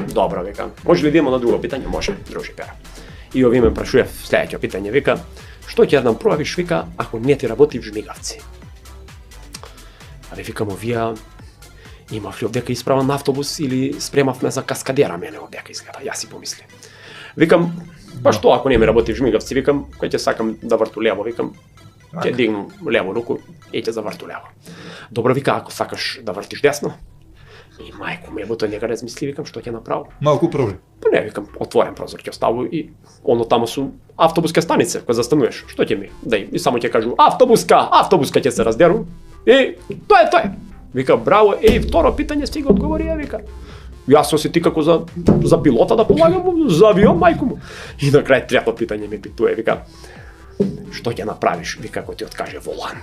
Добро, вика. Може ли да идемо на друго питање? Може, дружи Пера. И ови ме прашува следеќето питање, вика, што ќе да направиш, вика, ако не ти работи в жмигавци? Викам, овија имав ли овдека исправа на автобус или спремавме за каскадера мене овдека изгледа, јас си помисли. Викам, па што ако не ми работи в жмигавци, викам, кој ќе сакам да врту лево, викам, ќе дигну лево руку и ќе заврту лево. Добро, вика, ако сакаш да вртиш десно, и мајко ме, тоа некаде размисли, викам, што ќе направам. Малку проблем. Па не, викам, отворен прозор ќе оставу и оно таму су автобуска станица, кога застануваш, што ќе ми? Дај, и само ќе кажу автобуска ќе се раздеру. И тоа е. Вика, браво, второ питање си го одговори, вика. Јас се осети како за пилота да полагам, за авион, мајко му. И на крај трето питање ми питува, вика, што ќе направиш, вика, ако ти откаже волан?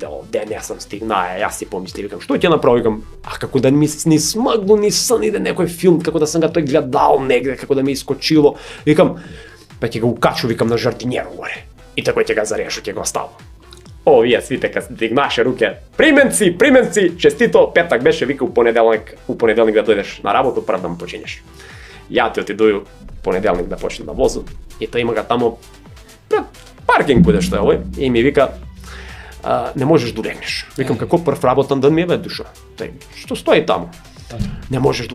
Овде не сам стигна, јас си помисли, викам, што ќе направи, викам, како да ми ни смагло, ни сан иде некој филм, како да сам ga тој гледал негде, како да ми искочило, викам, па ќе го укачу, викам, на жардинјеру горе, и тако ќе ga зарешу, ќе го оставам. Вие свите кога дигнаше руке, применци, честито, петак беше, вика, у понеделник да дојдеш на работу, прв да му починеш. Ја ти отидоју понеделник да почнем да возам, и тој има га тамо пред паркинг куде што е овој, и ми вика, не можеш да улегнеш. Викам, како прв работен ден ми е, бе, душа. Што стои таму? Не можеш да